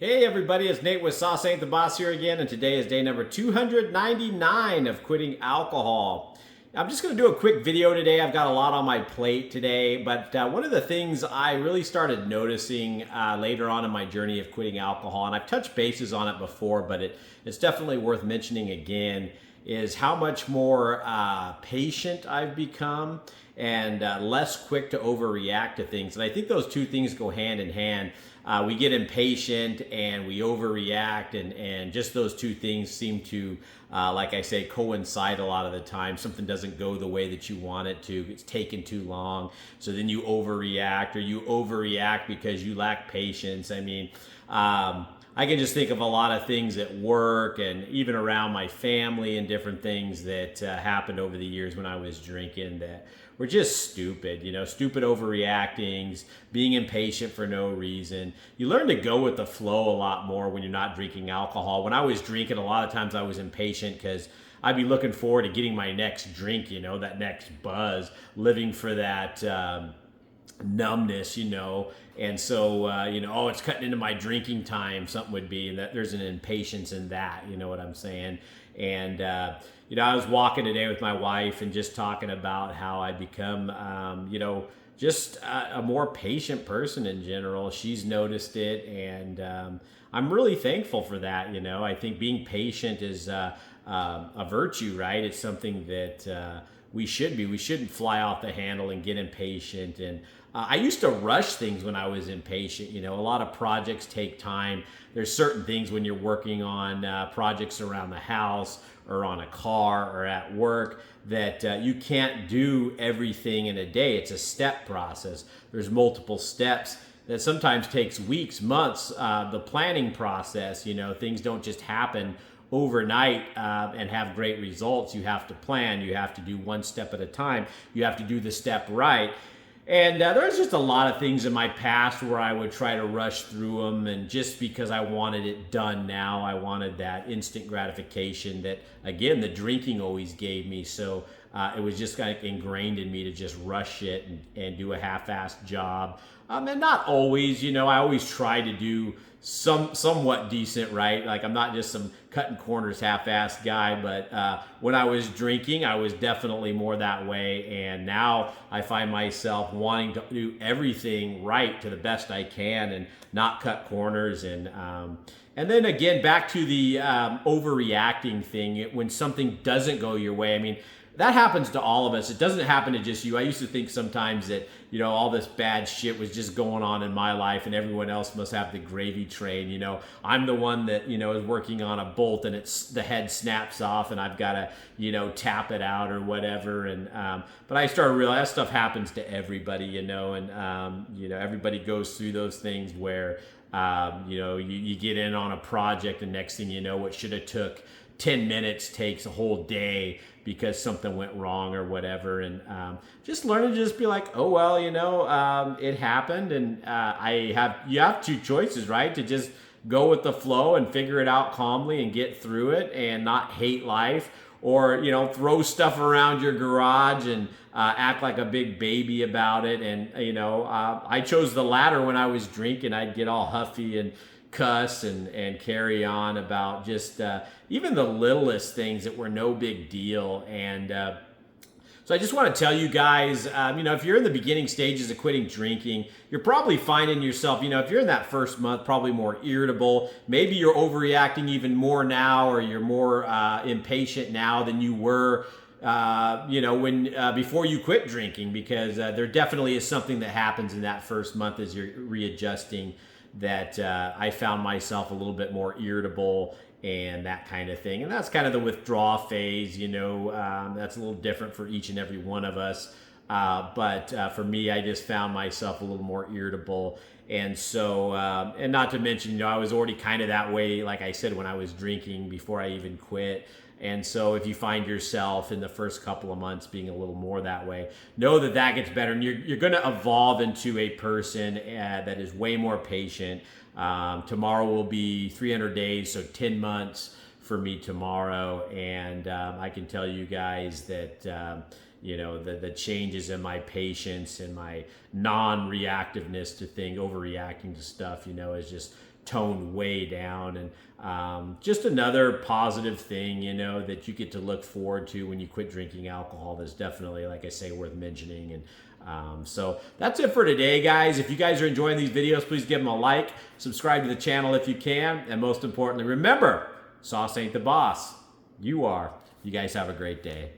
Hey everybody, it's Nate with Sauce Ain't the Boss here again, and today is day number 299 of quitting alcohol. I'm just going to do a quick video today. I've got a lot on my plate today, but one of the things I really started noticing later on in my journey of quitting alcohol, and I've touched bases on it before, but it's definitely worth mentioning again, is how much more patient I've become and less quick to overreact to things. And I think those two things go hand in hand. We get impatient and we overreact, and just those two things seem to, like I say, coincide a lot of the time. Something doesn't go the way that you want it to. It's taken too long. So then you overreact, or you overreact because you lack patience. I mean, I can just think of a lot of things at work and even around my family and different things that happened over the years when I was drinking that were just stupid, stupid overreactings, being impatient for no reason. You learn to go with the flow a lot more when you're not drinking alcohol. When I was drinking, a lot of times I was impatient because I'd be looking forward to getting my next drink, that next buzz, living for that numbness, and so oh, it's cutting into my drinking time, something would be, and that there's an impatience in that, you know what I'm saying. And I was walking today with my wife and just talking about how I become just a more patient person in general. She's noticed it, and I'm really thankful for that. I think being patient is a virtue, right? It's something that we should be. We shouldn't fly off the handle and get impatient. And I used to rush things when I was impatient. A lot of projects take time. There's certain things when you're working on projects around the house or on a car or at work that you can't do everything in a day. It's a step process. There's multiple steps that sometimes takes weeks, months. The planning process, things don't just happen overnight and have great results. You have to plan. You have to do one step at a time. You have to do the step right. And there's just a lot of things in my past where I would try to rush through them, and just because I wanted it done now, I wanted that instant gratification that, again, the drinking always gave me. So it was just kind of ingrained in me to just rush it and do a half-assed job. And not always, I always try to do somewhat decent, right? Like, I'm not just some cutting corners half-assed guy, but when I was drinking, I was definitely more that way. And now I find myself wanting to do everything right to the best I can and not cut corners. And then again, back to the overreacting thing, when something doesn't go your way. I mean, that happens to all of us. It doesn't happen to just you. I used to think sometimes that, all this bad shit was just going on in my life and everyone else must have the gravy train. I'm the one that, is working on a bolt and the head snaps off and I've got to, tap it out or whatever. And, but I started realizing that stuff happens to everybody, and, everybody goes through those things where, you get in on a project and next thing you know, what should have took 10 minutes takes a whole day because something went wrong or whatever. And just learning to just be like, oh, well, it happened. And you have two choices, right? To just go with the flow and figure it out calmly and get through it and not hate life, or, throw stuff around your garage and act like a big baby about it. And, I chose the latter. When I was drinking, I'd get all huffy and cuss and carry on about just even the littlest things that were no big deal. And so I just want to tell you guys, if you're in the beginning stages of quitting drinking, you're probably finding yourself, if you're in that first month, probably more irritable. Maybe you're overreacting even more now, or you're more impatient now than you were when before you quit drinking, because there definitely is something that happens in that first month as you're readjusting, that I found myself a little bit more irritable and that kind of thing. And that's kind of the withdrawal phase, that's a little different for each and every one of us. But for me, I just found myself a little more irritable. And so, and not to mention, I was already kind of that way, like I said, when I was drinking before I even quit. And so if you find yourself in the first couple of months being a little more that way, know that gets better, and you're going to evolve into a person that is way more patient. Tomorrow will be 300 days, so 10 months for me tomorrow. And I can tell you guys that the changes in my patience and my non-reactiveness to things, overreacting to stuff, is just toned way down. And just another positive thing, you know, that you get to look forward to when you quit drinking alcohol. That's definitely, like I say, worth mentioning. And so that's it for today, guys. If you guys are enjoying these videos, please give them a like, subscribe to the channel if you can, and most importantly, remember, sauce ain't the boss. You are. You guys have a great day.